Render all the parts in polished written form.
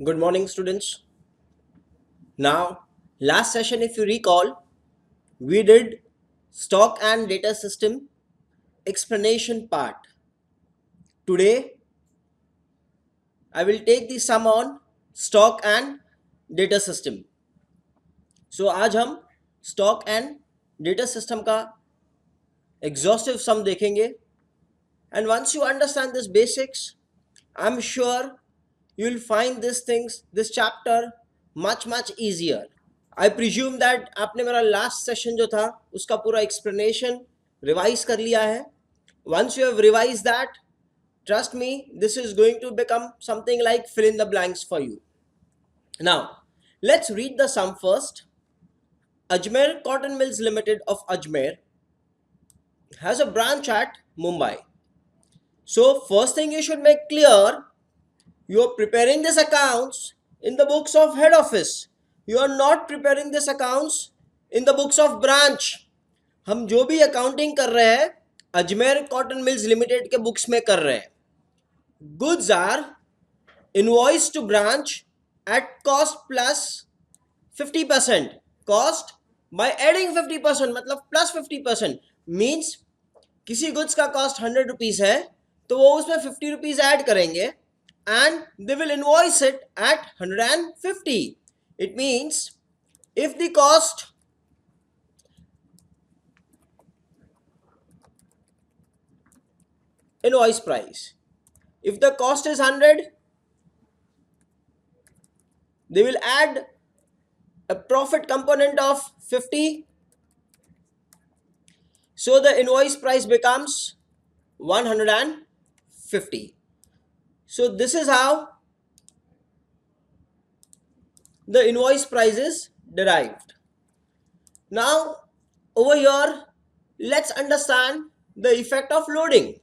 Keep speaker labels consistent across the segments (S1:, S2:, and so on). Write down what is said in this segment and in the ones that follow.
S1: Good morning, students. Now, last session, if you recall, we did stock and data system explanation part. Today, I will take the sum on stock and data system. So, आज हम stock and data system का exhaustive sum देखेंगे. And once you understand this basics, I'm sure you'll find this chapter much easier. I presume that आपने मेरा last session जो था उसका पूरा एक्सप्लेनेशन रिवाइज कर लिया है. Once you have revise that, trust me, this is going to become something like fill in the blanks for you. Now, let's read the sum first. Ajmer Cotton Mills Limited of Ajmer has a branch at Mumbai. So, first thing you should make clear, you are preparing these accounts in the books of head office. You are not preparing these accounts in the books of branch. हम जो भी accounting कर रहे हैं Ajmer cotton mills limited के books में कर रहे हैं. Goods are invoice to branch at cost plus 50%. Cost by adding 50%, मतलब प्लस 50%. मीन्स किसी गुड्स का कॉस्ट 100 रुपीज है तो वो उसमें 50 रुपीज ऐड करेंगे and they will invoice it at 150. It means if the cost invoice price, if the cost is 100, they will add a profit component of 50, so the invoice price becomes 150. So this is how the invoice price is derived. Now over here, let's understand the effect of loading.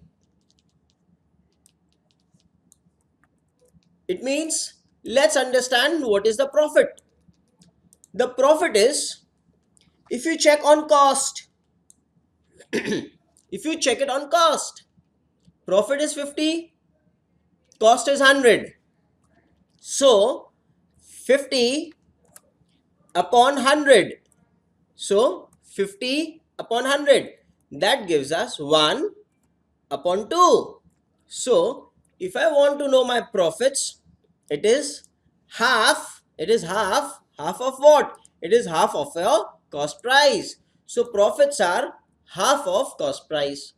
S1: It means let's understand what is the profit. The profit is, if you check on cost, if you check it on cost, profit is 50, cost is 100. So 50 upon 100. So 50 upon 100. That gives us 1 upon 2. So if I want to know my profits, it is half. It is half. Half of what? It is half of your cost price. So profits are half of cost price.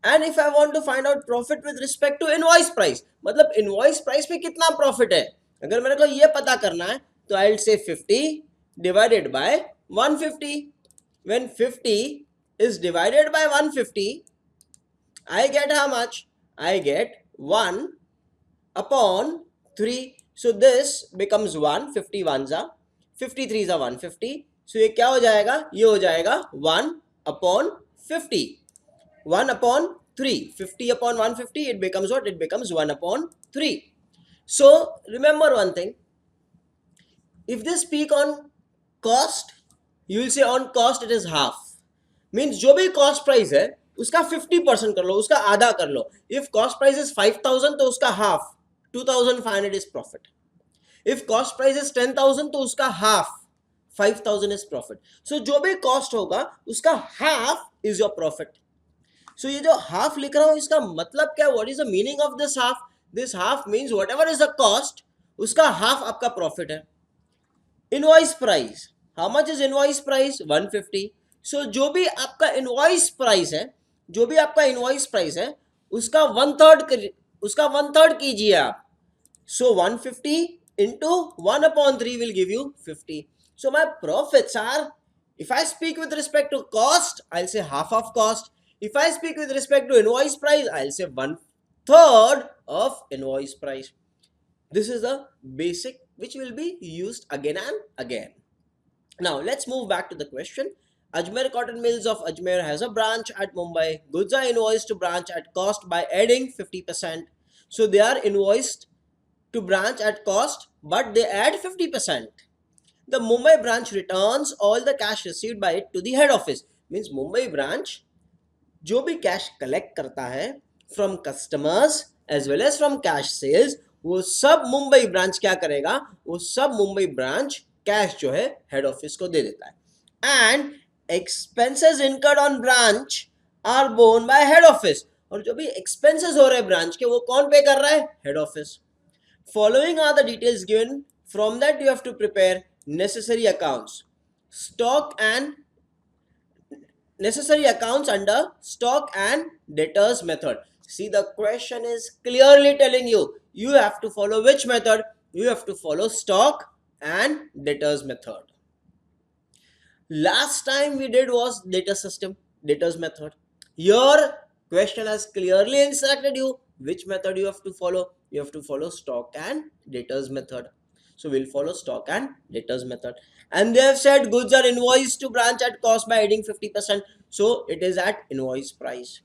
S1: And if I want to find out profit with respect to invoice price, मतलब invoice price पे कितना profit है, अगर मेरे को ये पता करना है तो I'll say 50 divided by 150. When 50 is divided by 150, I get how much? I get 1 upon 3. So this becomes 1, 50 ones are 53 are 150. So ये क्या हो जाएगा? ये हो जाएगा 1 upon 50. 1 upon 3. 50 upon 150, it becomes what? It becomes 1 upon 3. So remember one thing. If they speak on cost, you will say on cost it is half. Means जो भी cost price है उसका 50% कर लो, उसका आधा कर लो. If cost price is 5,000 तो उसका half 2,500 is profit. If cost price is 10,000 तो उसका half 5,000 is profit. So जो भी cost होगा उसका half is your profit. So ये जो half लिख रहा हूँ इसका मतलब क्या? What is the meaning of this half? This half means whatever is the cost, उसका half आपका profit है. Invoice price, how much is invoice price? 150. So जो भी आपका invoice price है, जो भी आपका invoice price है उसका वन थर्ड कीजिए आप. So 150 into 1 upon 3 will give you 50. So my profits are, if I speak with respect to cost, I'll say half of cost. If I speak with respect to invoice price, I'll say 1/3 of invoice price. This is the basic which will be used again and again. Now let's move back to the question. Ajmer Cotton Mills of Ajmer has a branch at Mumbai. Goods are invoiced to branch at cost by adding 50%. So they are invoiced to branch at cost, but they add 50%. The Mumbai branch returns all the cash received by it to the head office. Means Mumbai branch जो भी cash collect करता है from customers as well as from cash sales, वो सब Mumbai branch क्या करेगा, वो सब मुंबई ब्रांच कैश जो है हेड ऑफिस को दे देता है। And expenses incurred on branch are borne by head office, और जो भी एक्सपेंसेस हो रहे हैं ब्रांच के वो कौन पे कर रहा है, head office. Following are the details given. From that you have to prepare necessary accounts. Stock and necessary accounts under stock and debtors method. See, the question is clearly telling you, you have to follow which method? You have to follow stock and debtors method. Last time we did was data system, debtors method. Here question has clearly instructed you which method you have to follow. You have to follow stock and debtors method. So we'll follow stock and debtors method. And they have said goods are invoiced to branch at cost by adding 50%. So it is at invoice price.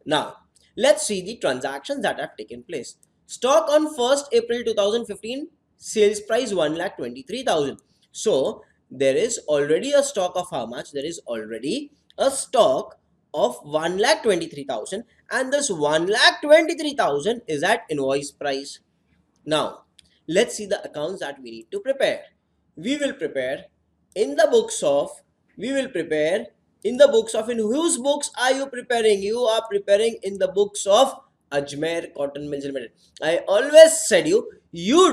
S1: Now, let's see the transactions that have taken place. Stock on 1st April 2015, sales price 1,23,000. So, there is already a stock of how much? There is already a stock of 1,23,000, and this 1,23,000 is at invoice price. Now, let's see the accounts that we need to prepare. We will prepare in the books of, in whose books are you preparing? You are preparing in the books of Ajmer Cotton Mills Limited. I always said you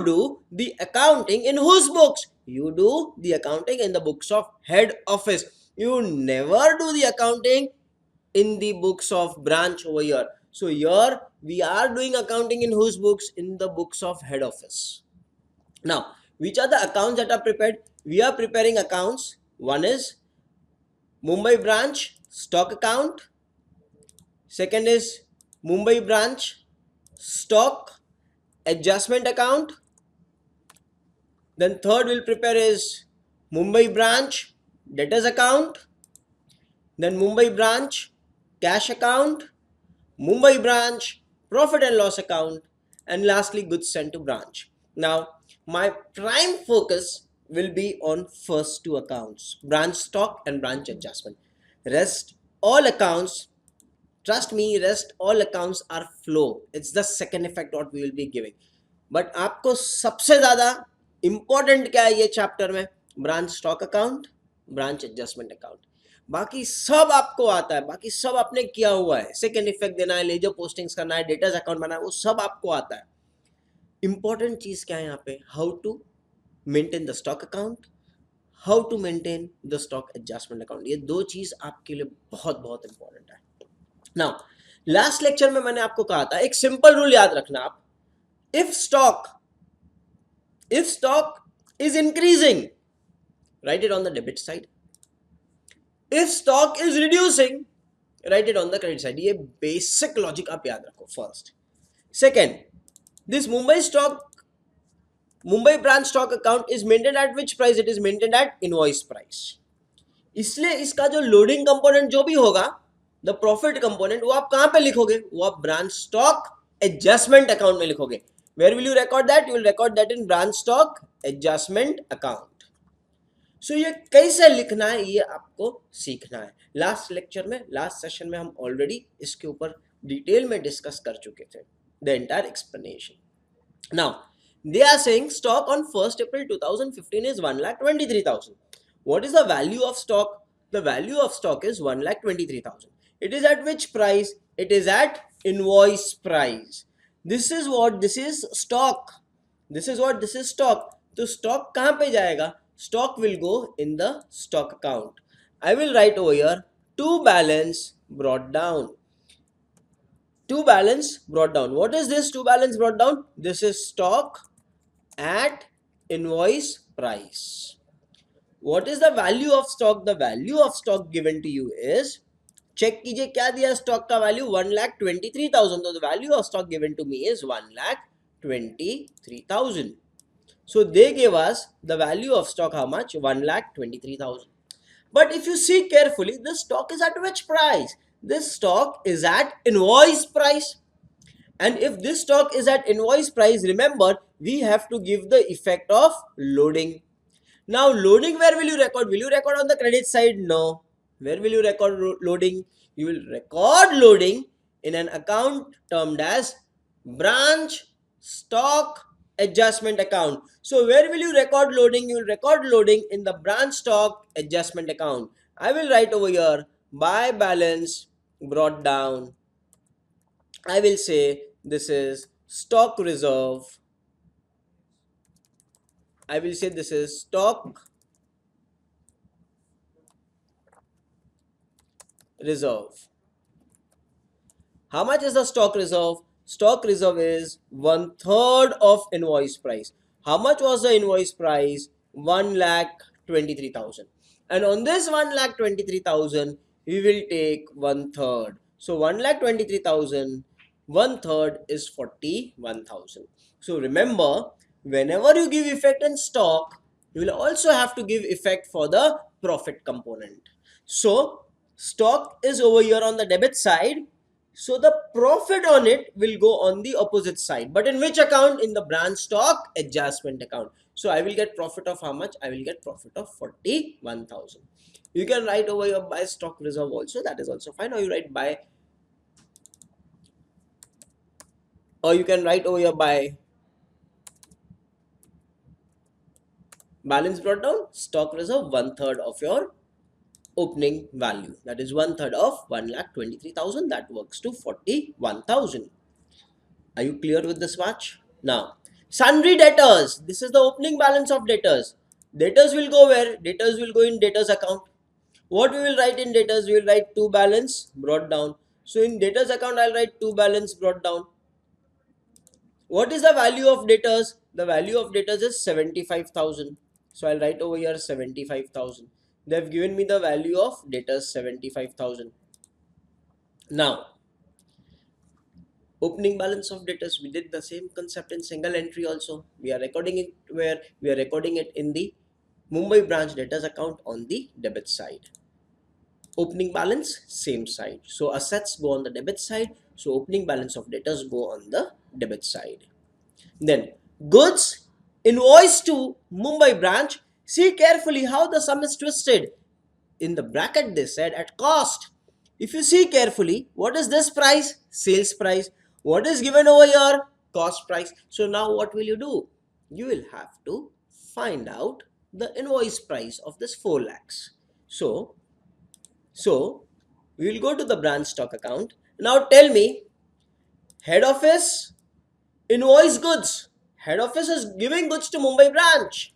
S1: do the accounting in whose books? You do the accounting in the books of head office. You never do the accounting in the books of branch over here. So here we are doing accounting in whose books? In the books of head office. Now, which are the accounts that are prepared? We are preparing accounts. One is Mumbai branch stock account. Second is Mumbai branch stock adjustment account. Then third we'll prepare is Mumbai branch debtors account. Then Mumbai branch cash account. Mumbai branch profit and loss account, and lastly goods sent to branch. Now my prime focus will be on first two accounts, branch stock and branch adjustment. Rest all accounts, trust me, rest all accounts are flow. It's the second effect what we will be giving. But आपको सबसे ज़्यादा important क्या है ये chapter में? Branch stock account, branch adjustment account. बाकी सब आपको आता है, बाकी सब आपने किया हुआ है। सेकेंड इफेक्ट देना है, लेजर पोस्टिंग्स करना है, डेटाज अकाउंट बनाना है, वो सब आपको आता है। इंपॉर्टेंट चीज क्या है यहाँ पे? How to maintain the stock account, how to maintain the stock adjustment account. ये दो चीज आपके लिए बहुत बहुत इंपॉर्टेंट है। नाउ लास्ट लेक्चर में मैंने आपको कहा था एक सिंपल रूल याद रखना आप, if stock is increasing, write it on the debit side. If stock is reducing, write it on the credit side. ये basic logic आप याद रखो first. Second, this Mumbai branch stock account is maintained at which price? It is maintained at invoice price. इसलिए इसका जो loading component जो भी होगा, द प्रॉफिट कंपोनेंट, वो आप कहां पे लिखोगे? वो आप ब्रांच स्टॉक एडजस्टमेंट अकाउंट में लिखोगे। Where will you record that? You will record that in branch stock adjustment account. So ये कैसे लिखना है ये आपको सीखना है। लास्ट लेक्चर में, लास्ट सेशन में हम ऑलरेडी इसके ऊपर डिटेल में डिस्कस कर चुके थे, the entire explanation. Now they are saying stock on 1st April 2015 is 1,23,000. What is the value of stock? The value of stock is 1,23,000. It is at which price? It is at invoice price. This is what? This is stock. This is what? This is stock. तो stock कहाँ पे जाएगा? Stock will go in the stock account. I will write over here to balance brought down. To balance brought down. What is this to balance brought down? This is stock at invoice price. What is the value of stock? The value of stock given to you is, check कीजिए क्या दिया stock का value? 1,23,000. So the value of stock given to me is 1,23,000. So they gave us the value of stock how much? 1,23,000. But if you see carefully, this stock is at which price? This stock is at invoice price. And if this stock is at invoice price, remember we have to give the effect of loading. Now loading, where will you record? Will you record on the credit side? No. Where will you record loading? You will record loading in an account termed as branch stock adjustment account. So where will you record loading? You will record loading in the branch stock adjustment account. I will write over here by balance brought down. I will say this is stock reserve. I will say this is stock reserve. How much is the stock reserve? Stock reserve is 1/3 of invoice price. How much was the invoice price? 1,23,000. And on this 1,23,000, we will take 1/3. So 1,23,000, 1/3 is 41,000. So remember, whenever you give effect in stock, you will also have to give effect for the profit component. So stock is over here on the debit side. So the profit on it will go on the opposite side. But in which account? In the branch stock adjustment account. So I will get profit of how much? I will get profit of 41,000. You can write over here by stock reserve also. That is also fine. Or you write by, or you can write over here by balance brought down, stock reserve, 1/3 of your opening value. That is 1/3 of 1,23,000. That works to 41,000. Are you clear with this much? Now, sundry debtors. This is the opening balance of debtors. Debtors will go where? Debtors will go in debtors account. What we will write in debtors? We will write to balance brought down. So in debtors account, I'll write to balance brought down. What is the value of debtors? The value of debtors is 75,000. So I'll write over here 75,000. They have given me the value of debtors 75,000. Now, opening balance of debtors, we did the same concept in single entry also. We are recording it where? We are recording it in the Mumbai branch debtors account on the debit side. Opening balance, same side. So assets go on the debit side. So opening balance of debtors go on the debit side. Then goods invoiced to Mumbai branch. See carefully how the sum is twisted. In the bracket they said at cost. If you see carefully, what is this price? Sales price. What is given over here? Cost price. So now what will you do? You will have to find out the invoice price of this 4 lakhs. So we will go to the branch stock account. Now tell me, head office invoice goods. Head office is giving goods to Mumbai branch.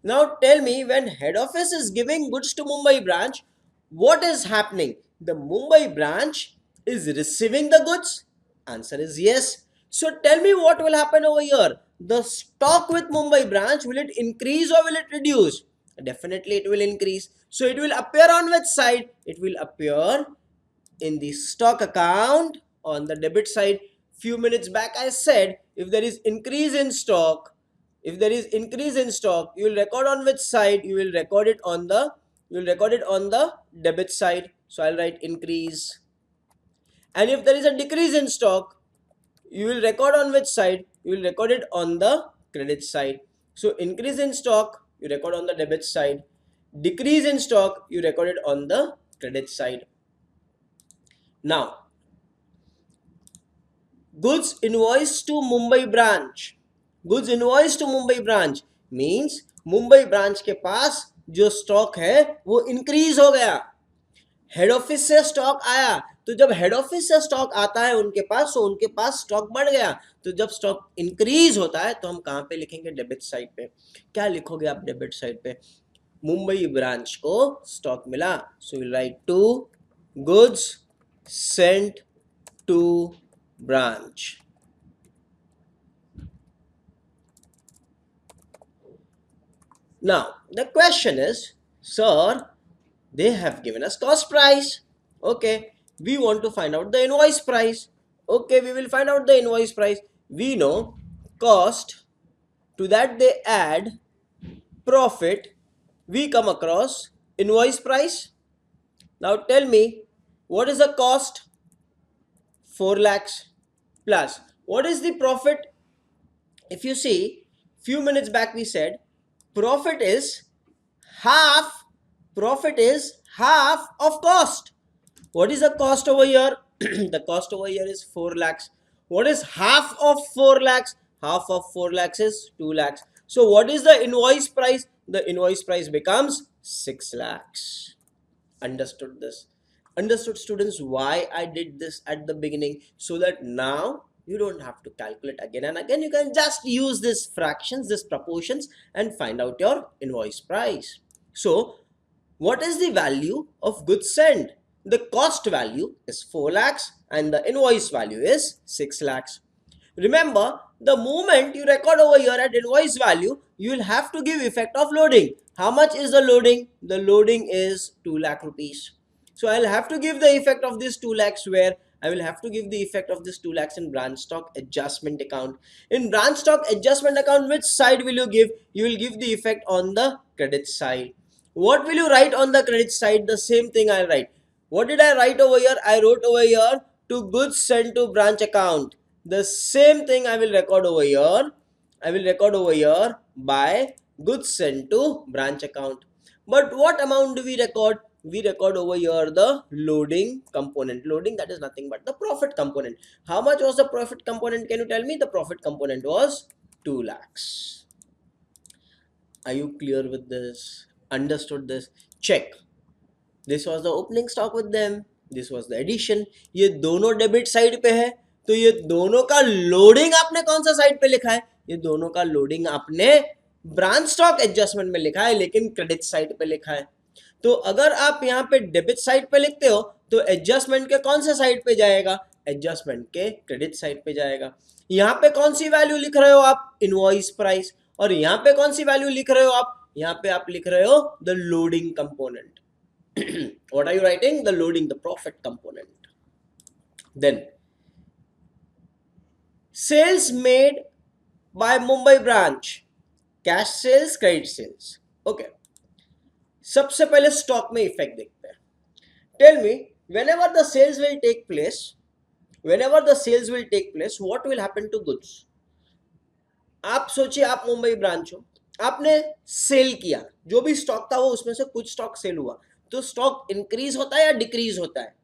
S1: Now tell me, when head office is giving goods to Mumbai branch, what is happening? The Mumbai branch is receiving the goods? Answer is yes. So tell me what will happen over here. The stock with Mumbai branch, will it increase or will it reduce? Definitely it will increase. So it will appear on which side? It will appear in the stock account on the debit side. Few minutes back I said, if there is increase in stock, you will record on which side? You will record it on the debit side. So I'll write increase. And if there is a decrease in stock, you will record on which side? You will record it on the credit side. So increase in stock, you record on the debit side. Decrease in stock, you record it on the credit side. Now, goods invoiced to Mumbai branch. Goods invoiced to Mumbai branch means Mumbai branch के पास जो stock है वो increase हो गया. Head office से stock आया, तो जब हेड ऑफिस से स्टॉक आता है उनके पास, तो उनके पास स्टॉक बढ़ गया. तो जब स्टॉक इंक्रीज होता है तो हम कहाँ पे लिखेंगे? डेबिट साइड पे. क्या लिखोगे आप डेबिट साइड पे? मुंबई ब्रांच को स्टॉक मिला, so will write to goods sent to branch. Now the question is, sir, they have given us cost price. Okay, we want to find out the invoice price. Okay, we will find out the invoice price. We know cost, to that they add profit, we come across invoice price. Now tell me, what is the cost? 4 lakhs plus what is the profit? If you see, few minutes back we said profit is half of cost. What is the cost over here? The cost over here is 4 lakhs. What is half of 4 lakhs? half of 4 lakhs is 2 lakhs. So what is the invoice price? The invoice price becomes 6 lakhs. Understood this? Understood, students, why I did this at the beginning, so that now you don't have to calculate again and again. You can just use these fractions, these proportions, and find out your invoice price. So what is the value of goods sent? The cost value is 4 lakhs and the invoice value is 6 lakhs. Remember, the moment you record over here at invoice value, you will have to give effect of loading. How much is the loading? The loading is 2 lakh rupees. So I'll have to give the effect of this 2 lakhs, where I will have to give the effect of this 2 lakhs in branch stock adjustment account. In branch stock adjustment account, which side will you give? You will give the effect on the credit side. What will you write on the credit side? The same thing I'll write. What did I write over here? I wrote over here to goods sent to branch account. The same thing I will record over here. I will record over here by goods sent to branch account. But what amount do we record? We record over here the loading component. Loading, that is nothing but the profit component. How much was the profit component? Can you tell me? The profit component was 2 lakhs. Are you clear with this? Understood this? Check. This was the opening stock with them. This was the addition. ये दोनों debit side पे है, तो ये दोनों का loading आपने कौन सा साइड पे लिखा है? ये दोनों का लोडिंग आपने ब्रांच स्टॉक एडजस्टमेंट में लिखा है, लेकिन क्रेडिट साइड पे लिखा है. तो अगर आप यहाँ पे डेबिट साइड पे लिखते हो तो एडजस्टमेंट के कौन से साइड पे जाएगा? एडजस्टमेंट के क्रेडिट साइड पे जाएगा. यहाँ पे कौन सी वैल्यू लिख रहे हो आप? Invoice price. और यहाँ पे कौन सी वैल्यू लिख रहे हो आप? यहाँ पे आप लिख रहे हो the loading component. What are you writing? The loading, the profit component. Then sales made by Mumbai branch, cash sales, credit sales. Okay. सबसे पहले स्टॉक में इफेक्ट देखते हैं. Tell me, whenever the sales will take place, what will happen to goods? आप सोचिए, आप Mumbai branch हो, आपने सेल किया, जो भी स्टॉक था वो उसमें से कुछ स्टॉक सेल हुआ, तो स्टॉक इंक्रीज होता है या डिक्रीज होता है?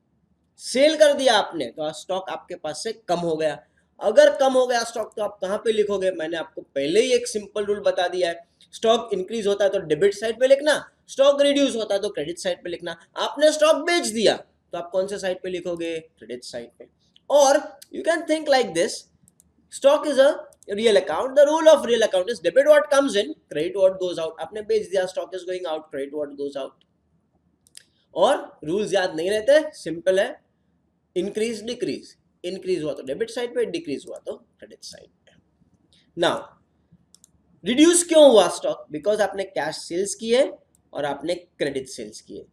S1: सेल कर दिया आपने तो स्टॉक आपके पास से कम हो गया. अगर कम हो गया स्टॉक तो आप कहां पे लिखोगे? मैंने आपको पहले ही एक सिंपल रूल बता दिया है. स्टॉक इंक्रीज होता है तो डेबिट साइड पे लिखना, स्टॉक रिड्यूस होता है तो क्रेडिट साइड पे लिखना. आपने स्टॉक बेच दिया तो आप कौन से साइड पे लिखोगे? क्रेडिट साइड पे. और you can think like this, stock is a real account. The rule of real account is debit what comes in, credit what goes out. आपने बेच दिया, stock is going out, credit what goes out. और rules याद नहीं रहते, simple है. Increase decrease, increase हुआ तो डेबिट साइड पे, डिक्रीज हुआ तो क्रेडिट साइड पे. नाउ रिड्यूस क्यों हुआ स्टॉक? बिकॉज आपने कैश सेल्स किए और आपने क्रेडिट सेल्स किए.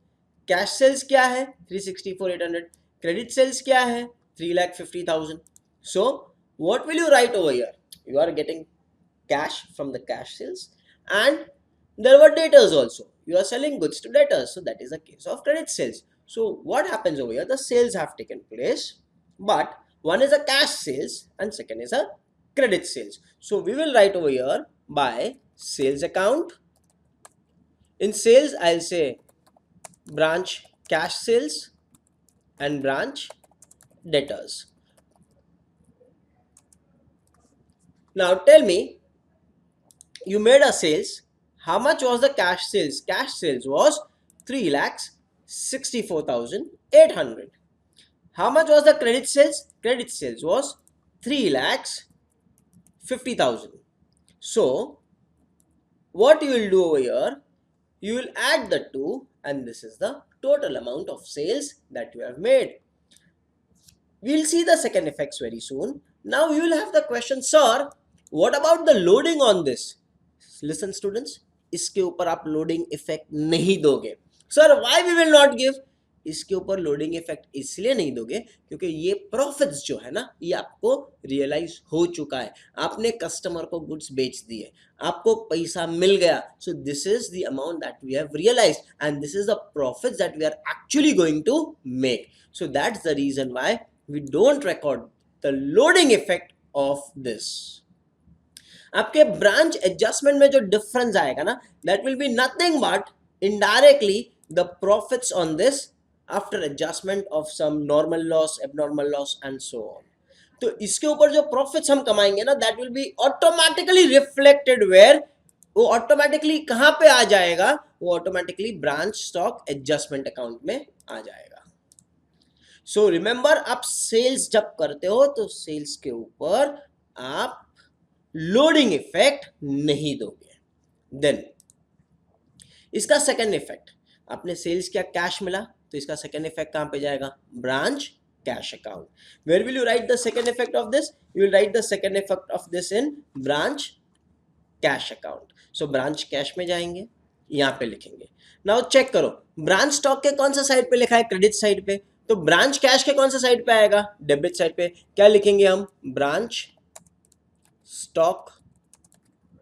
S1: कैश सेल्स क्या है? 364,800. क्रेडिट सेल्स क्या है? 3,50,000. So what will you write over here? You are getting cash from the cash sales, and there were debtors also. You are selling goods to debtors, so that is a case of credit sales. So what happens over here? The sales have taken place, but one is a cash sales and second is a credit sales. So we will write over here by sales account. In sales, I'll say branch cash sales and branch debtors. Now tell me, you made a sales. How much was the cash sales? Cash sales was 3,64,800. How much was the credit sales? Credit sales was 3,50,000. So what you will do over here? You will add the two, and this is the total amount of sales that you have made. We'll see the second effects very soon. Now you will have the question, sir, what about the loading on this? Listen students, इसके ऊपर आप loading effect नहीं दोगे. Sir why we will not give? इसके ऊपर loading effect इसलिए नहीं दोगे क्योंकि ये प्रॉफिट्स जो है ना, ये आपको रियलाइज हो चुका है. आपने कस्टमर को गुड्स बेच दिए, आपको पैसा मिल गया. So this is the amount that we have realised and this is the profits that we are actually going to make. So that's the reason why we don't record the loading effect of this. आपके branch adjustment में जो difference आएगा ना, that will be nothing but indirectly the profits on this after adjustment of some normal loss, abnormal loss and so on. तो इसके ऊपर जो profits हम कमाएंगे ना, that will be automatically reflected where, वो ऑटोमेटिकली कहां पे आ जाएगा, वो automatically branch stock adjustment account में आ जाएगा। सो रिमेंबर, आप सेल्स जब करते हो तो सेल्स के ऊपर आप लोडिंग इफेक्ट नहीं दोगे। देन इसका सेकेंड इफेक्ट, आपने सेल्स किया, कैश मिला, तो इसका सेकेंड इफेक्ट कहां पे जाएगा, branch cash account. Where will you write the second effect of this, you will write the second effect of this in branch cash account. So branch cash में जाएंगे, यहां पे लिखेंगे। नाउ चेक करो, branch stock के कौन सा side पे लिखा है, क्रेडिट साइड पे, तो ब्रांच कैश के कौन सा साइड पे आएगा, डेबिट साइड पे। क्या लिखेंगे हम, branch stock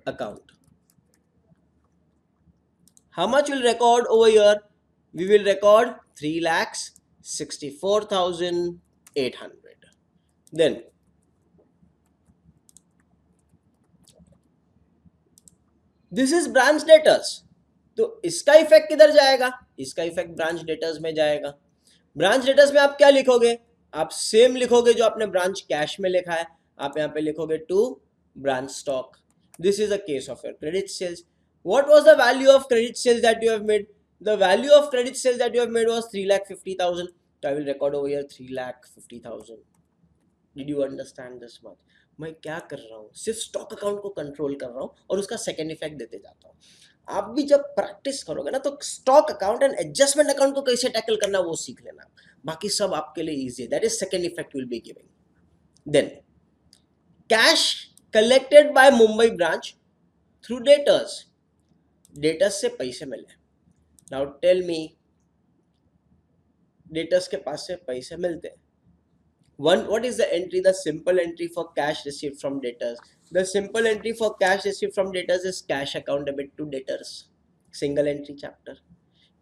S1: account. How much will record over here? We will record 3,64,800. Then this is branch debtors. तो इसका इफेक्ट किधर जाएगा, इसका इफेक्ट ब्रांच डेटर्स में जाएगा। ब्रांच डेटर्स में आप क्या लिखोगे, आप सेम लिखोगे जो आपने ब्रांच कैश में लिखा है, आप यहाँ पे लिखोगे to branch stock. This is a case of your credit sales. What was the value of credit sales that you have made? The value of credit sales that you have made was 3,50,000. So I will record over here 3,50,000. Did you understand this much? मैं क्या कर रहा हूँ, सिर्फ stock account को control कर रहा हूँ और उसका सेकेंड इफेक्ट देते जाता हूँ। आप भी जब प्रैक्टिस करोगे ना, तो stock account and adjustment account को कैसे टैकल करना वो सीख लेना, बाकी सब आपके लिए इजी है। That is second effect will be giving. Then cash collected by Mumbai branch through debtors, debtors से पैसे मिले। नाउ टेल मी, डेटर्स के पास से पैसे मिलते हैं। What is the entry, the simple entry for cash received from debtors? The simple entry for cash received from debtors is cash account debit to debtors. Single entry chapter.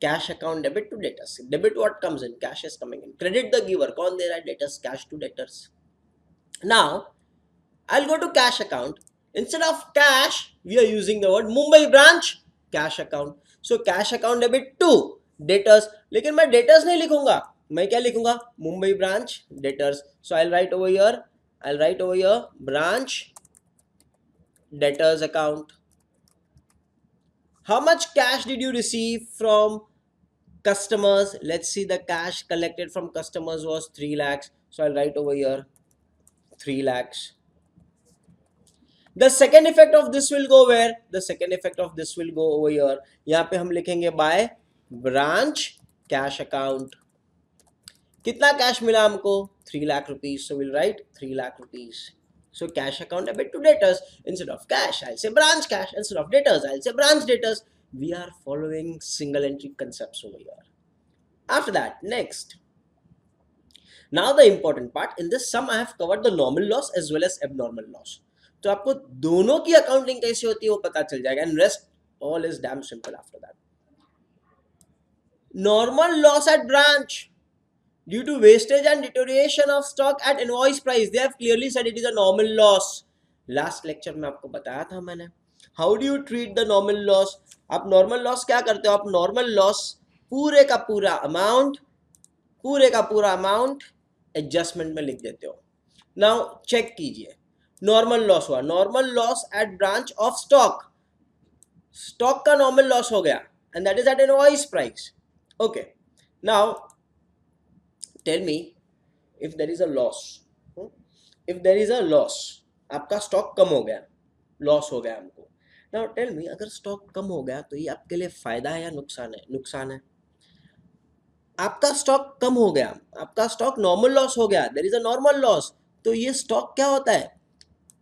S1: Cash account debit to debtors. Debit what comes in, cash is coming in. Credit the giver, कौन दे रहा है, debtors, cash to debtors. Now I'll go to cash account. Instead of cash, we are using the word Mumbai branch cash account. So cash account debit to debtors. लेकिन मैं debtors नहीं लिखूंगा, मैं क्या लिखूंगा, Mumbai branch debtors. So I write over here branch debtors account. How much cash did you receive from customers? Let's see, the cash collected from customers was 3 lakhs. So I'll write over here 3 lakhs. The second effect of this will go where? The second effect of this will go over here. यहाँ पे हम लिखेंगे by branch cash account. कितना cash मिला हमको, 3 lakh rupees. So we'll write 3 lakh rupees. So cash account debit to debtors. Instead of cash, I'll say branch cash. Instead of debtors, I'll say branch debtors. We are following single entry concepts over here. After that, next. Now the important part. In this sum, I have covered the normal loss as well as abnormal loss. तो आपको दोनों की accounting कैसी होती है वो पता चल जाएगा. And rest all is damn simple after that. Normal loss at branch. Due to wastage and deterioration of stock at invoice price, they have clearly said it is a normal loss. Last lecture में आपको बताया था मैंने. How do you treat the normal loss? आप normal loss क्या करते हो, आप normal loss पूरे का पूरा अमाउंट एडजस्टमेंट में लिख देते हो. नाउ चेक कीजिए, नॉर्मल लॉस हुआ, normal loss at branch of stock, stock का नॉर्मल लॉस हो गया and that is at invoice price. Okay, now tell me if there is a loss, आपका स्टॉक कम हो गया, लॉस हो गया हमको. नाउ टेल मी, अगर स्टॉक कम हो गया तो ये आपके लिए फायदा है या नुकसान है? नुकसान है. आपका स्टॉक कम हो गया, आपका स्टॉक नॉर्मल लॉस हो गया, there is a normal loss. तो ये स्टॉक क्या होता है,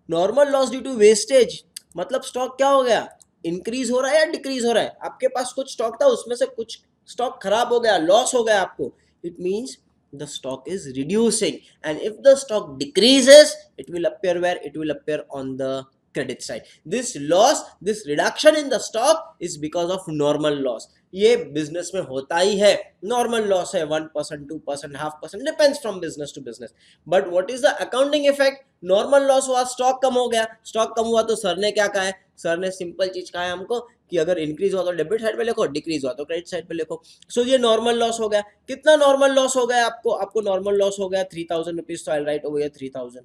S1: normal loss due to wastage. मतलब स्टॉक क्या हो गया, इंक्रीज हो रहा है या डिक्रीज हो रहा है. आपके पास कुछ स्टॉक था, उसमें से कुछ स्टॉक खराब हो गया, लॉस हो गया आपको. It means the stock is reducing, and if the stock decreases, it will appear where? It will appear on the credit side. This loss, this reduction in the stock is because of normal loss. ये business में होता ही है, normal loss है, 1%, 2%, 0.5%, depends from business to business. But what is the accounting effect? Normal loss हुआ, stock कम हो गया. Stock कम हुआ तो सर ने क्या कहा है, सर ने सिंपल चीज कहा है हमको कि अगर इंक्रीज हुआ तो डेबिट साइड पे लिखो, डिक्रीज हुआ तो क्रेडिट साइड पे लिखो. सो ये नॉर्मल लॉस हो गया. कितना नॉर्मल लॉस हो गया आपको? आपको नॉर्मल लॉस हो गया 3,000 रुपीज. तो I write over here 3,000.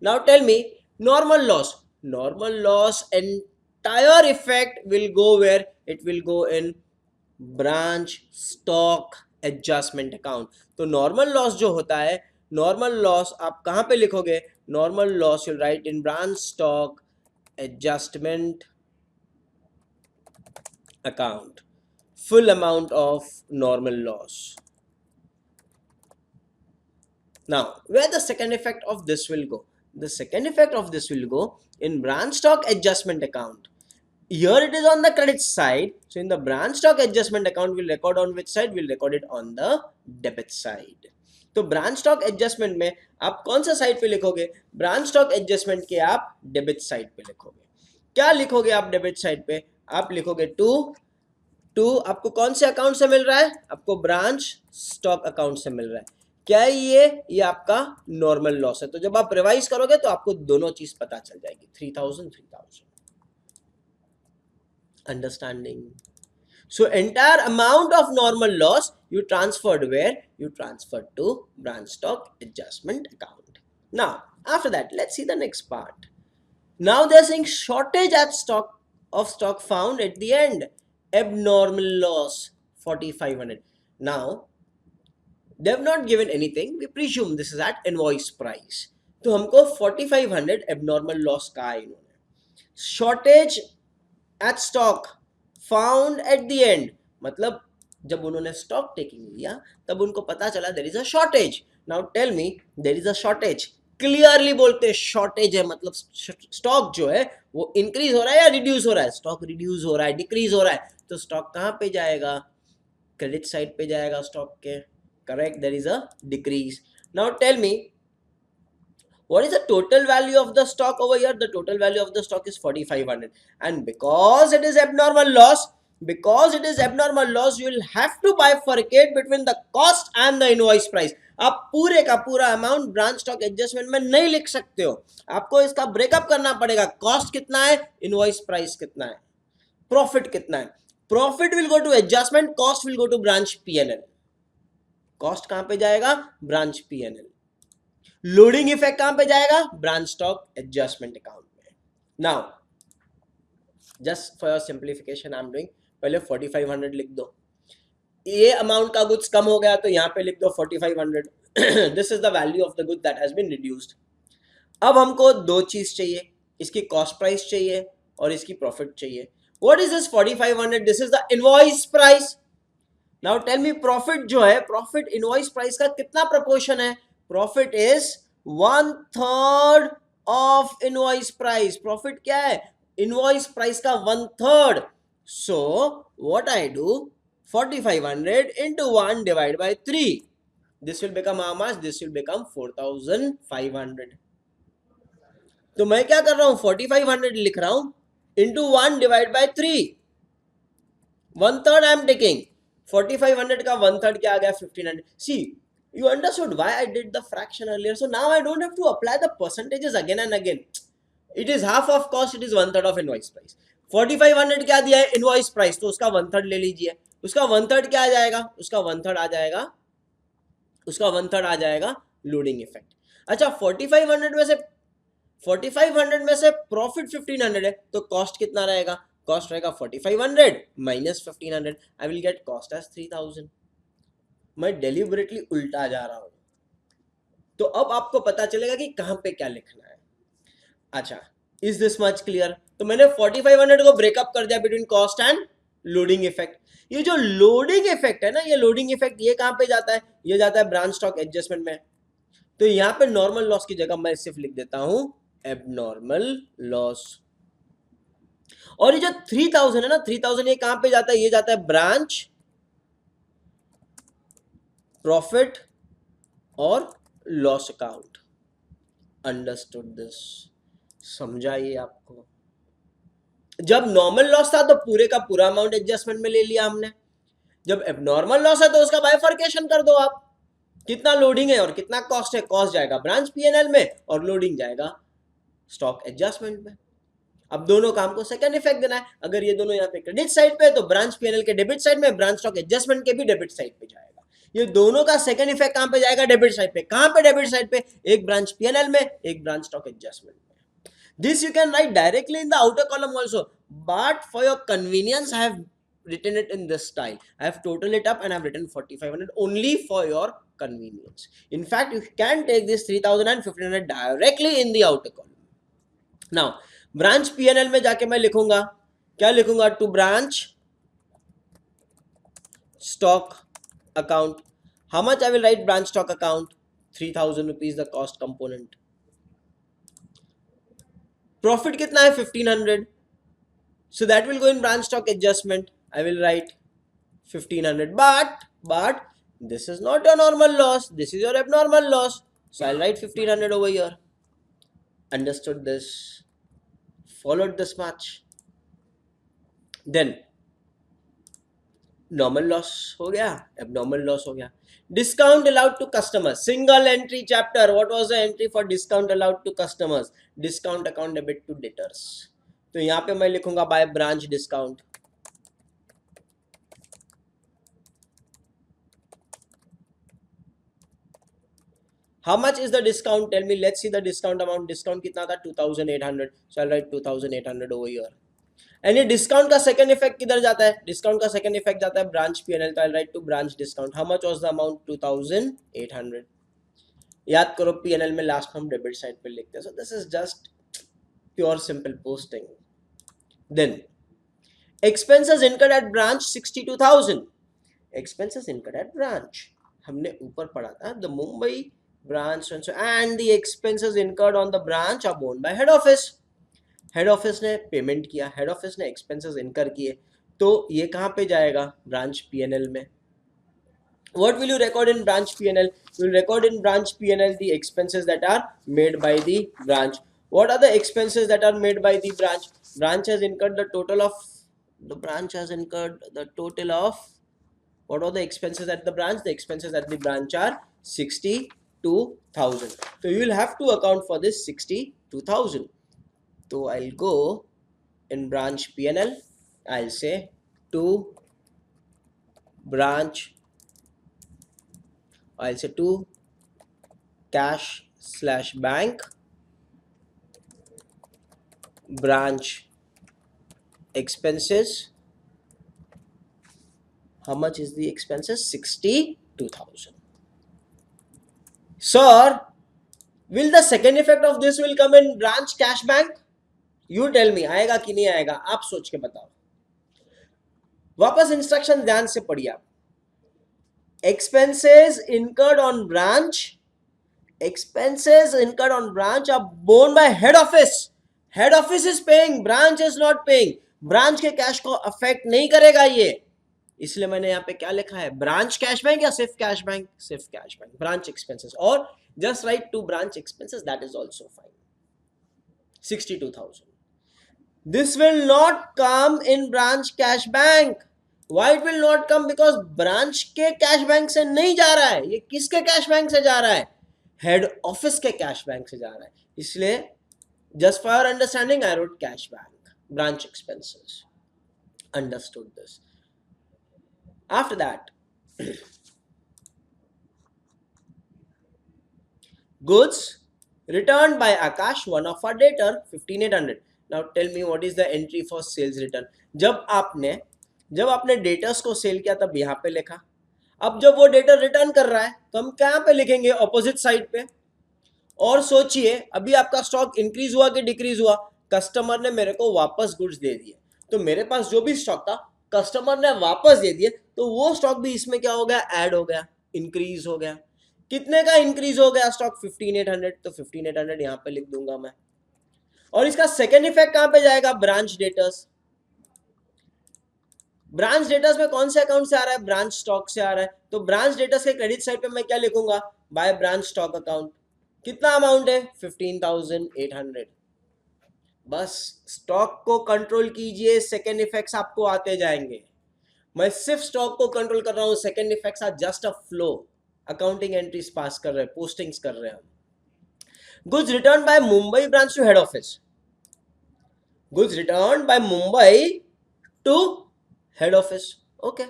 S1: Now tell me, normal loss. Normal loss entire effect will go where? It will go in branch stock adjustment account. तो नॉर्मल लॉस जो होता है, नॉर्मल लॉस आप कहां पे लिखोगे? Normal loss you right in branch stock adjustment account, full amount of normal loss. Now where the second effect of this will go? The second effect of this will go in branch stock adjustment account. Here it is on the credit side, so in the branch stock adjustment account we'll record on which side? We'll record it on the debit side. तो branch stock adjustment में आप कौन सा side पे लिखोगे? Branch stock adjustment के आप debit side पे लिखोगे. क्या लिखोगे आप डेबिट साइड पे? आप लिखोगे टू आपको कौन से अकाउंट से मिल रहा है? आपको ब्रांच स्टॉक अकाउंट से मिल रहा है. क्या है ये आपका नॉर्मल लॉस है. तो जब आप रिवाइज करोगे तो आपको दोनों चीज पता चल जाएगी. 3000. Understanding? So entire amount of normal loss you transferred where? You transferred to branch stock adjustment account. Now after that let's see the next part. Now they're saying shortage at stock found at the end. Abnormal loss 4500. Now they have not given anything, we presume this is at invoice price. तो हमको 4500 abnormal loss का है. इन्होंने shortage at stock found at the end, मतलब जब उन्होंने stock taking लिया तब उनको पता चला there is a shortage. Now tell me, there is a shortage. Clearly बोलते हैं शॉर्टेज है, मतलब स्टॉक जो है वो इंक्रीज हो रहा है या रिड्यूस हो रहा है? स्टॉक रिड्यूस हो रहा है, डिक्रीज हो रहा है. तो स्टॉक कहां पे जाएगा? क्रेडिट साइड पे जाएगा स्टॉक के. Correct, there is a decrease. Now tell me, what is the total value of the stock over here? The total value of the stock is 4500, and because it is abnormal loss, you will have to bifurcate between the cost and the invoice price. आप पूरे का पूरा amount branch stock adjustment में नहीं लिख सकते हो, आपको इसका ब्रेकअप करना पड़ेगा. कॉस्ट कितना है, इनवॉइस प्राइस कितना है, प्रॉफिट कितना है. Profit will go to adjustment, cost will go to branch PNL. Cost कहां पे जाएगा? Branch PNL. लोडिंग इफेक्ट कहां पे जाएगा? ब्रांच स्टॉक एडजस्टमेंट अकाउंट में. Now just for your simplification I am doing, पहले 4500 लिख दो. ये अमाउंट का गुड्स कम हो गया तो यहां पे लिख दो 4500. This is the value of the good that has been reduced. अब हमको दो चीज चाहिए, इसकी कॉस्ट प्राइस चाहिए और इसकी प्रॉफिट चाहिए. What is this 4500? This is the invoice price. Now tell me, profit जो है, प्रॉफिट इनवॉइस प्राइस का कितना प्रोपोर्शन है? Profit is 1/3 of invoice price. Profit क्या है? Invoice price का 1/3. So what I do? 4500 into 1 divided by 3. This will become how much? This will become 4500. तो मैं क्या कर रहा हूं? 4500 लिख रहा हूं into 1 divided by 3. 1/3 I am taking. 4500 का 1/3 क्या आ गया? 1500. See, you understood why I did the fraction earlier. So now I don't have to apply the percentages again and again. It is half of cost, it is 1/3 of invoice price. 4500 क्या दिया है? Invoice price, तो उसका 1/3 ले लीजिए. उसका 1/3 क्या आ जाएगा? उसका 1/3 आ जाएगा, उसका 1/3 आ जाएगा लोडिंग इफेक्ट. अच्छा, 4500 में से प्रॉफिट 1500 है, तो कॉस्ट कितना रहेगा? कॉस्ट रहेगा 4500 minus 1500. I will get cost as 3000. मैं डेलिबरेटली उल्टा जा रहा हूं, तो अब आपको पता चलेगा कि कहां पे क्या लिखना है. अच्छा, इज दिस मच क्लियर? तो मैंने 4500 को ब्रेकअप कर दिया between cost and loading effect. ये जो लोडिंग इफेक्ट है ना, ये लोडिंग इफेक्ट ये कहां पे जाता है? ये जाता है ब्रांच स्टॉक एडजस्टमेंट में. तो यहां पे नॉर्मल लॉस की जगह मैं सिर्फ लिख देता हूं एबनॉर्मल लॉस. और ये जो 3000 है ना, 3000 ये कहां पे जाता है? ये जाता है ब्रांच प्रॉफिट और लॉस अकाउंट. Understood this? समझा ये आपको? जब नॉर्मल लॉस था तो पूरे का पूरा अमाउंट एडजस्टमेंट में ले लिया हमने. जब एबनॉर्मल लॉस है तो उसका बाइफर्केशन कर दो आप. कितना लोडिंग है और कितना कॉस्ट है? कॉस्ट जाएगा ब्रांच पीएनएल में और लोडिंग जाएगा स्टॉक एडजस्टमेंट में. अब दोनों काम को सेकंड इफेक्ट देना है. अगर ये दोनों यहाँ पे क्रेडिट साइड पे है तो ब्रांच पीएनएल के डेबिट साइड में, ब्रांच स्टॉक एडजस्टमेंट के भी डेबिट साइड पे जाएगा. ये दोनों का सेकंड इफेक्ट कहां पे जाएगा? डेबिट साइड पे. कहां पे? डेबिट साइड पे. एक ब्रांच पीएनएल में, एक ब्रांच स्टॉक एडजस्टमेंट में. This you can write directly in the outer column also, but for your convenience I have written it in this style. I have totaled it up and I have written 4500 only for your convenience. In fact, you can take this 3000 and 1500 directly in the outer column. Now, branch P&L में जाके मैं लिखूंगा, क्या लिखूंगा? To branch stock account. How much I will write branch stock account? 3000 rupees the cost component. Profit कितना है? 1500. So that will go in branch stock adjustment. I will write 1500. But this is not your normal loss. This is your abnormal loss. So I'll write 1500 over here. Understood this? Followed this much? Then normal loss हो गया, abnormal loss हो गया. Discount allowed to customers. Single entry chapter. What was the entry for discount allowed to customers? Discount account debit to debtors. तो यहाँ पे मैं लिखूंगा by branch discount. How much is the discount? Tell me. Let's see the discount amount. Discount कितना था? 2800. So I'll write 2800 over here. And ये discount का second effect किधर जाता है? Discount का second effect जाता है branch P&L. तो I'll write to branch discount. How much was the amount? 2800. याद करो P&L में last हम debit side पे लिखते हैं. So this is just pure simple posting. Then expenses incurred at branch 62,000. Expenses incurred at branch. हमने ऊपर पढ़ा था the Mumbai branch and the expenses incurred on the branch are borne by head office. Head office ने payment किया, head office ने expenses इनकर किए, तो ये कहां पे जाएगा? ब्रांच पीएनएल में. What will you record in branch P&L? You will record in branch P&L the expenses that are made by the branch. What are the expenses that are made by the branch? Branch has incurred the total of what are the expenses at the branch? The expenses at the branch are 62,000. So you will have to account for this 62,000. So I'll go in branch P&L. I'll say to branch. I'll say to cash/bank branch expenses. How much is the expenses? 62,000. Sir, will the second effect of this will come in branch cash bank? You tell me, आएगा कि नहीं आएगा? आप सोच के बताओ. वापस instruction ध्यान से पढ़िए आप. Expenses incurred on branch. Expenses incurred on branch are borne by head office. Head office is paying, branch is not paying. branch के कैश को अफेक्ट नहीं करेगा ये, इसलिए मैंने यहाँ पे क्या लिखा है? ब्रांच कैश बैंक या सिर्फ कैश बैंक? सिर्फ कैश बैंक. ब्रांच एक्सपेंसेस, और just write to branch expenses, that is also fine. 62,000. This will not come in branch cash bank. Why it will not come? Because branch के cash bank से नहीं जा रहा है. ये किसके कैश बैंक से जा रहा है? हेड ऑफिस के कैश बैंक से जा रहा है. इसलिए just for your understanding I wrote cash bank, branch expenses. Understood this? After that, goods returned by Akash, one of our debtor, 15,800. Now tell me what is the entry for sales return. जब आपने debtors को cell किया तब यहाँ पे लिखा. अब जब वो डेटर रिटर्न कर रहा है तो हम कहाँ पे लिखेंगे? ऑपोजिट साइड पे. और सोचिए, अभी आपका स्टॉक इंक्रीज हुआ कि डिक्रीज हुआ? कस्टमर ने मेरे को वापस गुड्स दे दिए, तो मेरे पास जो भी स्टॉक था कस्टमर ने वापस दे दिए, तो वो स्टॉक भी इसमें क्या हो गया? ऐड हो गया, इंक्रीज हो गया. कितने का इंक्रीज हो गया स्टॉक? 15,800. तो 15,800 यहाँ पे लिख दूंगा मैं. और इसका सेकेंड इफेक्ट कहां पे जाएगा? Branch debtors. ब्रांच डेटर्स में कौन से अकाउंट से आ रहा है? ब्रांच स्टॉक से आ रहा है. तो ब्रांच डेटर्स के क्रेडिट साइड पे मैं क्या लिखूंगा? By branch stock account. कितना अमाउंट है? 15,800. बस स्टॉक को कंट्रोल कीजिए, सेकेंड इफेक्ट्स आपको आते जाएंगे. मैं सिर्फ स्टॉक को कंट्रोल कर रहा हूं, second effects are just a flow. Accounting entries pass कर रहे हैं, पोस्टिंग्स कर रहे हैं हम. Goods return by Mumbai branch to head office. Goods return by Mumbai to head office. Okay.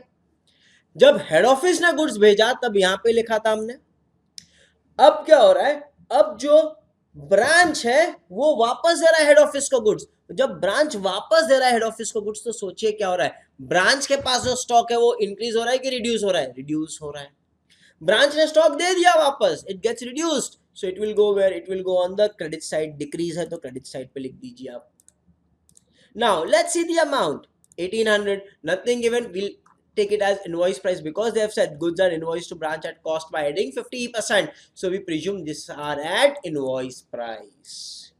S1: जब हेड ऑफिस ने गुड्स भेजा तब यहां पे लिखा था हमने। अब क्या हो रहा है, अब जो ब्रांच है वो वापस दे रहा है हेड ऑफिस को गुड्स। जब ब्रांच वापस दे रहा है हेड ऑफिस को गुड्स, तो सोचिए क्या हो रहा है, ब्रांच के पास जो स्टॉक है वो इंक्रीज हो रहा है कि रिड्यूस हो रहा है? रिड्यूस हो रहा है। ब्रांच ने स्टॉक दे दिया वापस, it gets reduced, so it will go where, it will go on the credit side. Decrease है तो क्रेडिट साइड पे लिख दीजिए आप। Now let's see the amount 1800, nothing given, we'll take it as invoice price because they have said goods are invoiced to branch at cost by adding 50%, so we presume these are at invoice price.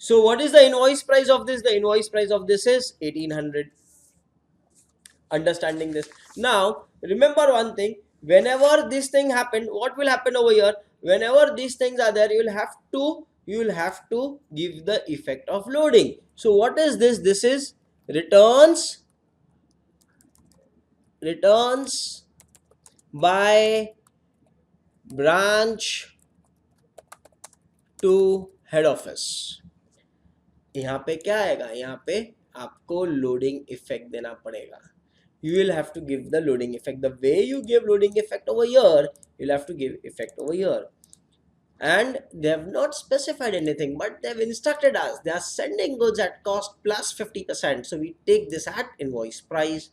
S1: So what is the invoice price of this? The invoice price of this is 1800. Understanding this, now remember one thing, whenever this thing happened, what will happen over here? Whenever these things are there, you will have to give the effect of loading. So what is this? This is returns by branch to head office. यहाँ पे क्या आएगा, यहाँ पे आपको loading effect देना पड़ेगा. You will have to give the loading effect. The way you give loading effect over here, you'll have to give effect over here. And they have not specified anything, but they have instructed us. They are sending goods at cost plus 50%. So we take this at invoice price.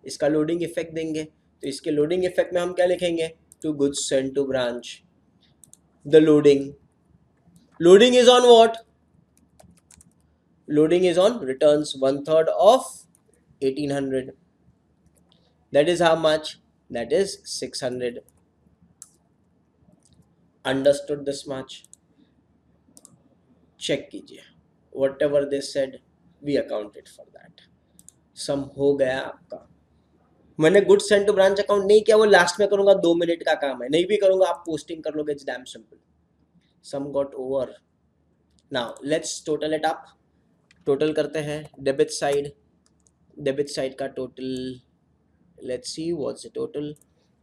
S1: इसका loading effect देंगे, तो इसके loading effect में हम क्या लिखेंगे? To goods send to branch. The loading is on what? Loading is on returns 1/3 of 1800. That is how much? That is 600. Understood this much? Check कीजिए. Whatever they said, we accounted for that. Sum हो गया आपका. मैंने good send to branch account नहीं किया, वो last में करूंगा, 2 मिनट का काम है, नहीं भी करूंगा आप पोस्टिंग कर लोगे. It's damn simple. Sum got over. Now let's total it up. Total करते हैं. डेबिट साइड का total, let's see what's the total.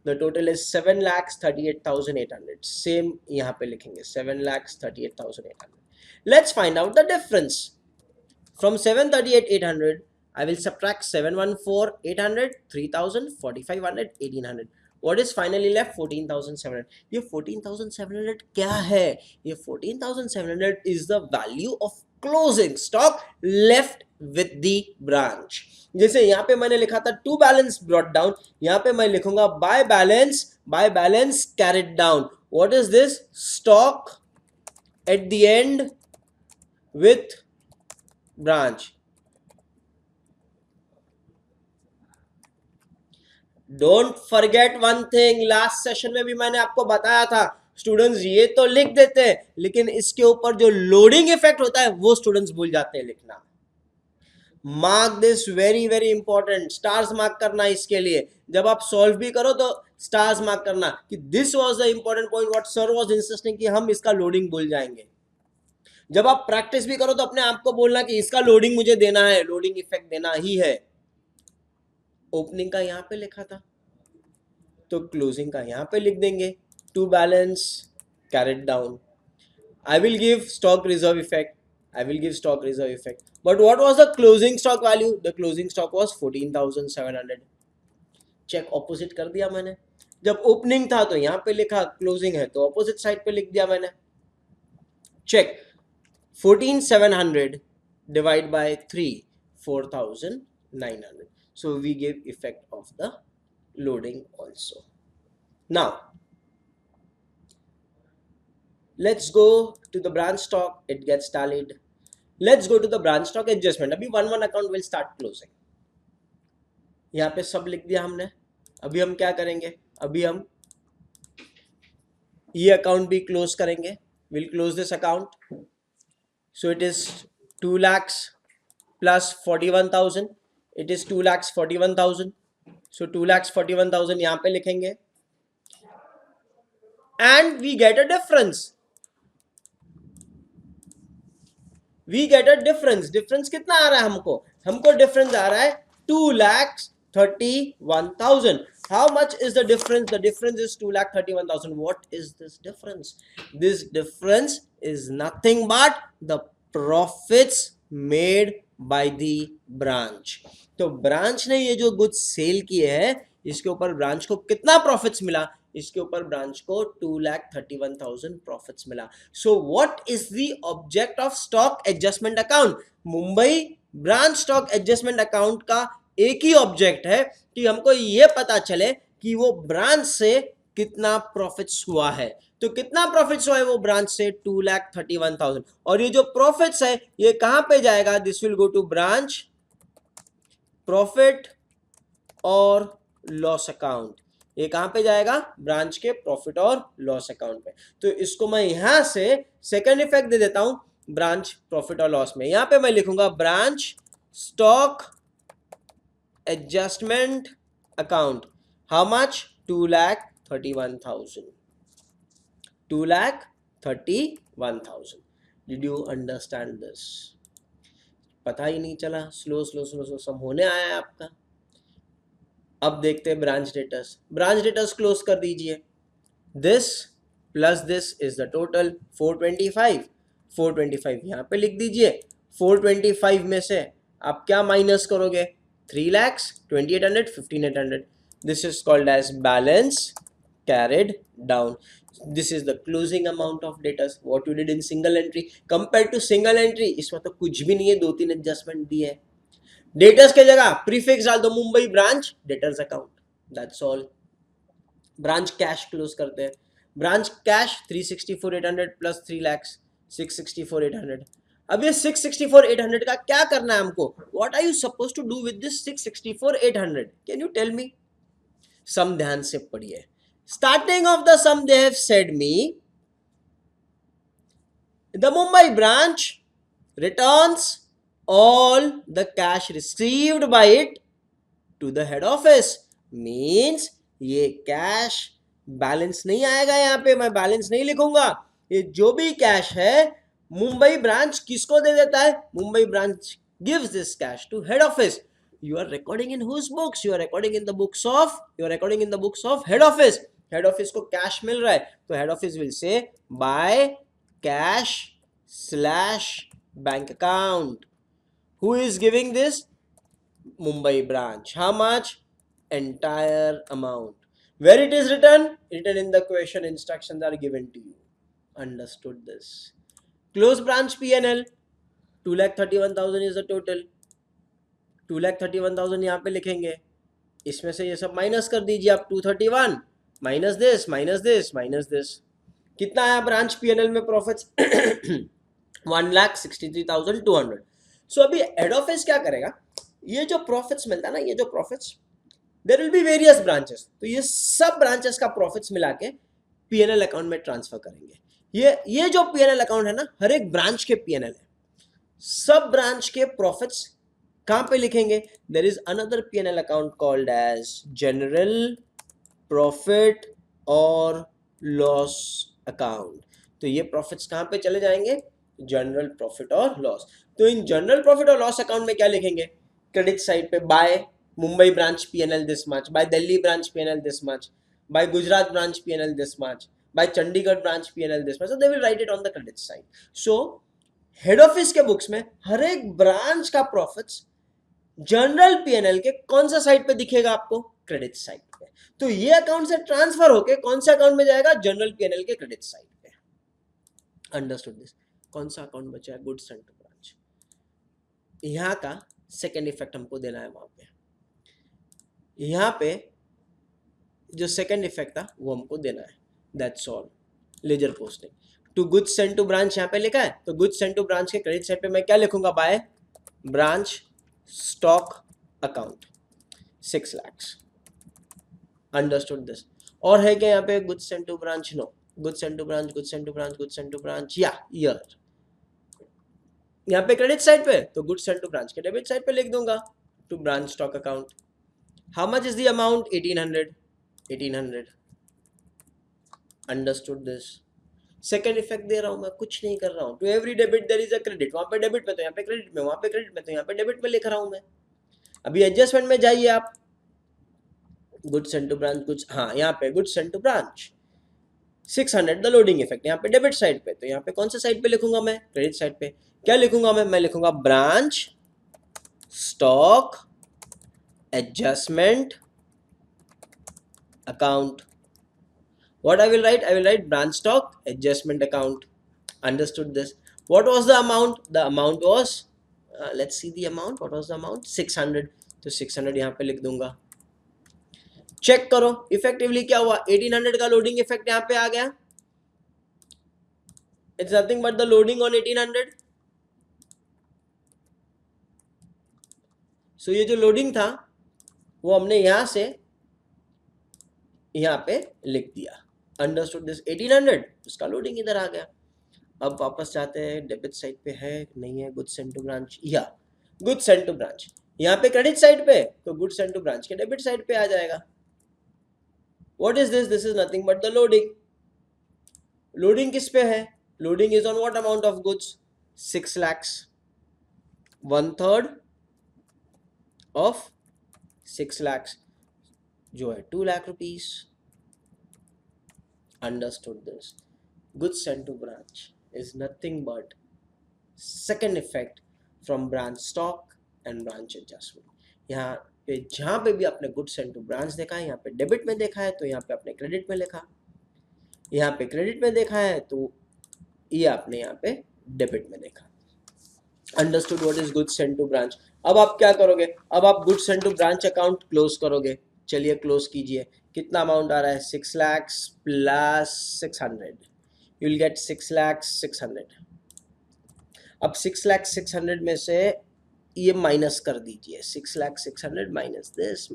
S1: The total is 7,38,800. Same यहाँ पे लिखेंगे 7,38,800. Let's find out the difference. From 738,800 I will subtract 714,800, 3,000, 4,500, 1,800. What is finally left? 14,700. ये 14,700 क्या है? ये 14,700 is the value of closing stock left with the branch. जैसे यहाँ पे मैंने लिखा था to balance brought down, यहाँ पे मैं लिखूंगा by balance carried down. What is this? Stock at the end with branch. Don't forget one thing, last session में भी मैंने आपको बताया था, स्टूडेंट्स ये तो लिख देते हैं लेकिन इसके ऊपर जो लोडिंग इफेक्ट होता है वो स्टूडेंट्स भूल जाते हैं लिखना. Mark this, very very important. Stars mark करना इसके लिए. जब आप सॉल्व भी करो तो स्टार्स मार्क करना कि this was the important point what sir was insisting कि हम इसका लोडिंग भूल जाएंगे. जब आप प्रैक्टिस भी करो तो अपने आप को बोलना कि इसका लोडिंग मुझे देना है, लोडिंग इफेक्ट देना ही है. ओपनिंग का यहाँ पे लिखा था तो क्लोजिंग का यहाँ पे लिख देंगे. To balance carried down. I will give stock reserve effect. But what was the closing stock value? The closing stock was 14,700. Check opposite कर दिया मैंने. जब ओपनिंग था तो यहाँ पे लिखा, क्लोजिंग है तो ऑपोजिट साइड पे लिख दिया मैंने. Check. 14,700 divide by 3, 4,900. So we give effect of the loading also. Now let's go to the branch stock. It gets tallied. Let's go to the branch stock adjustment. अभी one account will start closing. यहाँ पे सब लिख दिया हमने. अभी हम क्या करेंगे? अभी हम ये अकाउंट भी क्लोज करेंगे. We'll close this account. So it is 2 lakhs plus 41,000. It is 2,41,000. So 2,41,000 यहाँ पे लिखेंगे. And we get a difference. Difference कितना आ रहा है हमको? हमको difference आ रहा है 2,31,000. How much is the difference? The difference is 2,31,000. What is this difference? This difference is nothing but the profits made by the branch. तो ब्रांच ने ये जो गुड्स सेल किए हैं इसके ऊपर ब्रांच को कितना प्रॉफिट्स मिला, इसके ऊपर ब्रांच को 2,31,000 प्रॉफिट्स मिला। So what is the object of stock adjustment account? Mumbai branch stock adjustment account का एक ही ऑब्जेक्ट है कि हमको ये पता चले कि वो ब्रांच से कितना प्रॉफिट्स हुआ है। तो कितना प्रॉफिट्स हुआ है वो ब्रांच से? 2,31,000। और ये जो प्रॉफिट्स है ये कहां पे जाएगा? This will go to branch profit और लॉस अकाउंट। ये कहां पे जाएगा? ब्रांच के प्रॉफिट और लॉस अकाउंट पे। तो इसको मैं यहां से सेकंड इफेक्ट दे देता हूं ब्रांच प्रॉफिट और लॉस में। यहां पे मैं लिखूंगा branch stock adjustment account. How much? 2,31,000। 2,31,000। Did you understand this? पता ही नहीं चला, स्लो स्लो स्लो स्लो सम होने आया है आपका। अब देखते हैं branch debtors. Branch debtors close कर दीजिए। This plus this is the total 425। 425 यहाँ पे लिख दीजिए। 425 में से आप क्या माइनस करोगे? 3 lakhs, 2,800, 1,500। This is called as balance carried down. This is the closing amount of debtors. What you did in single entry compared to single entry, इसमें तो कुछ भी नहीं है, 2-3 एडजस्टमेंट दिए है। डेटर्स के जगह प्रीफिक्स डाल दो Mumbai branch debtors account, that's all. Branch cash close करते हैं। Branch cash 364,800 plus 3 lakhs 664,800। अब ये 664,800 का क्या करना है हमको? What are you suppose to do with this 664,800? Can you tell me? सम ध्यान से पढ़िए। Starting of the sum, they have said me the Mumbai branch returns all the cash received by it to the head office. Means ये cash balance नहीं आएगा, यहाँ पे मैं बैलेंस नहीं लिखूंगा। ये जो भी कैश है मुंबई ब्रांच किसको दे देता है? Mumbai branch gives this cash to head office. You are recording in whose books? You are recording in the books of head office. Head office को कैश मिल रहा है तो head office will say by cash slash bank account. Who is giving this? Mumbai branch. How much? Entire amount. Where it is written? Written in the question, instructions are given to you. Understood this? Close branch P&L 2,31,000 is the total. 2,31,000 यहाँ पे लिखेंगे। इसमें से ये सब minus कर दीजिए आप। 231 minus this minus this minus this. कितना आया ब्रांच P&L में प्रॉफिट्स? 1,63,200। सो अभी हेड ऑफिस क्या करेगा? ये जो प्रॉफिट्स मिलता है ना, ये जो profits, there will be various branches, तो ये सब ब्रांचेस का प्रॉफिट्स मिला के P&L अकाउंट में ट्रांसफर करेंगे। ये जो P&L अकाउंट है ना, हर एक ब्रांच के P&L है। सब ब्रांच के प्रॉफिट्स कहां पे लिखेंगे? There is another P&L account called as general profit और लॉस अकाउंट। तो ये प्रॉफिट्स कहां पे चले जाएंगे? जनरल प्रॉफिट और लॉस। तो इन जनरल प्रॉफिट और लॉस अकाउंट में क्या लिखेंगे? क्रेडिट साइड पे by Mumbai branch P&L this much, by Delhi branch P&L this much, by Gujarat branch P&L this much, by Chandigarh branch P&L this much. So they will write it on the credit side. So head office के books में हर एक branch का profits general P&L के कौन सा side पे दिखेगा आपको? क्रेडिट साइड पे। तो ये अकाउंट से ट्रांसफर होके कौन से अकाउंट में जाएगा? जनरल P&L के क्रेडिट साइड पे। Understood this? कौन सा अकाउंट बचा है? Goods and branch. यहां का सेकेंड इफेक्ट हमको देना है वहां पे। यहां पे जो सेकेंड इफेक्ट था वो हमको देना है, that's all. Ledger posting to goods send to branch यहाँ पे लिखा है, तो गुड्स सेंड टू ब्रांच के क्रेडिट साइड पे मैं क्या लिखूंगा? By branch stock account 6 lakhs। Understood this? और है क्या यहाँ पे goods send to branch? No. Goods send to branch, goods send to branch, goods send to branch या ईयर। यहाँ पे क्रेडिट साइड पे तो गुड्स सेंड टू ब्रांच के डेबिट साइड पे लिख दूंगा to branch stock account. How much is the amount? 1,800। Understood this? Second effect दे रहा हूं मैं, कुछ नहीं कर रहा हूं। To every debit there is a credit. वहां पे डेबिट में तो यहाँ पे क्रेडिट में, वहां पे क्रेडिट में तो यहाँ पे डेबिट में लिख रहा हूं मैं। अभी एडजस्टमेंट में जाइए आप। Goods send to branch, goods, हाँ यहाँ पे goods send to branch 600 the loading effect यहाँ पे डेबिट साइड पे, तो यहाँ पे कौन सा साइड पे लिखूंगा मैं? क्रेडिट साइड पे। क्या लिखूंगा मैं लिखूंगा branch stock adjustment account. What I will write? I will write branch stock adjustment account. Understood this? What was the amount? The amount was, let's see the amount. What was the amount? 600. तो 600 यहाँ पे लिख दूंगा. Check करो effectively क्या हुआ. 1800 का loading effect यहाँ पे आ गया. It's nothing but the loading on 1800. सो ये जो लोडिंग था वो हमने यहां से यहाँ पे लिख दिया. Understood this. 1800 उसका लोडिंग इधर आ गया. अब वापस जाते हैं. डेबिट साइड पे है नहीं है? Goods send to branch. या गुड्स सेंड टू ब्रांच यहाँ पे क्रेडिट साइड पे, तो गुड्स सेंड टू ब्रांच के डेबिट साइड पे आ जाएगा. What is this? This is nothing but the loading. Loading किस पे है? Loading is on what amount of goods? 6 lakhs. 1/3 of 6 lakhs जो है 2 lakh rupees. Understood this. Goods sent to branch is nothing but second effect from branch stock and branch adjustment. यहाँ पे जहाँ पे भी आपने गुड सेंड टू ब्रांच देखा है, यहाँ पे डेबिट में देखा है तो यहाँ पे आपने क्रेडिट में लिखा. यहाँ पे क्रेडिट में देखा है तो ये आपने यहाँ पे डेबिट में देखा. Understood what is good send to branch. अब आप क्या करोगे? अब आप good send to branch account close करोगे. चलिए क्लोज कीजिए. कितना अमाउंट आ रहा है? 6 lakhs plus 600. You will get 6 lakhs 600. अब 6 lakhs 600 में से ये माइनस कर दीजिए. 6 lakhs 600 minus this.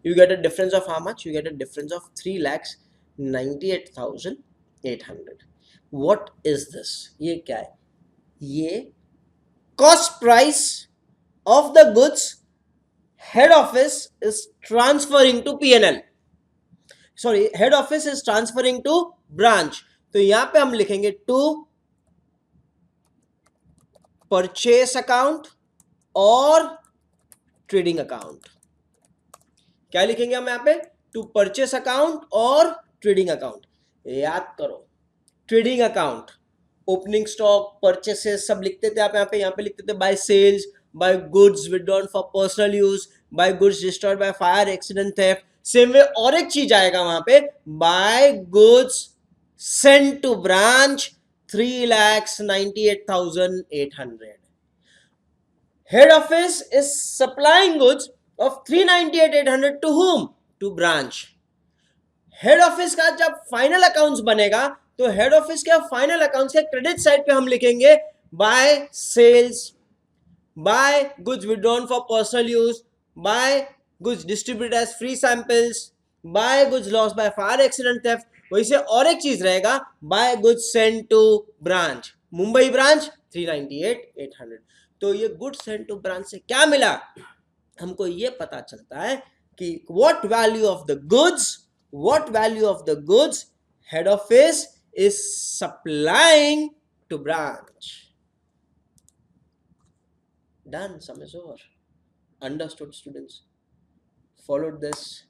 S1: You get a difference of how much? You get a difference of 3 lakhs 98,800. What is this? ये क्या है? ये cost price of the goods head office is transferring to P&L. Sorry, head office is transferring to branch. तो यहां पे हम लिखेंगे to purchase account और trading account. क्या लिखेंगे हम यहाँ पे? to purchase account और trading account. याद करो, trading account opening stock purchases सब लिखते थे आप. यहाँ पे लिखते थे by sales, by goods withdrawn for personal use, by goods destroyed by fire, accident, theft. Same way और एक चीज आएगा वहां पे, by goods sent to branch 3,98,800. Head office is supplying goods of 398,800 to whom? To branch. Head office का जब final accounts बनेगा तो हेड ऑफिस के फाइनल अकाउंट्स के क्रेडिट साइड पे हम लिखेंगे by sales, by goods withdrawn for personal use, by goods distributed as free samples, by goods lost by fire accident theft. वैसे और एक चीज रहेगा by goods send to branch. Mumbai branch 398,800. तो ये गुड्स सेंड टू ब्रांच से क्या मिला? हमको ये पता चलता है कि what value of the goods head office is supplying to branch. Done. Sum is over. Understood, students? Followed this?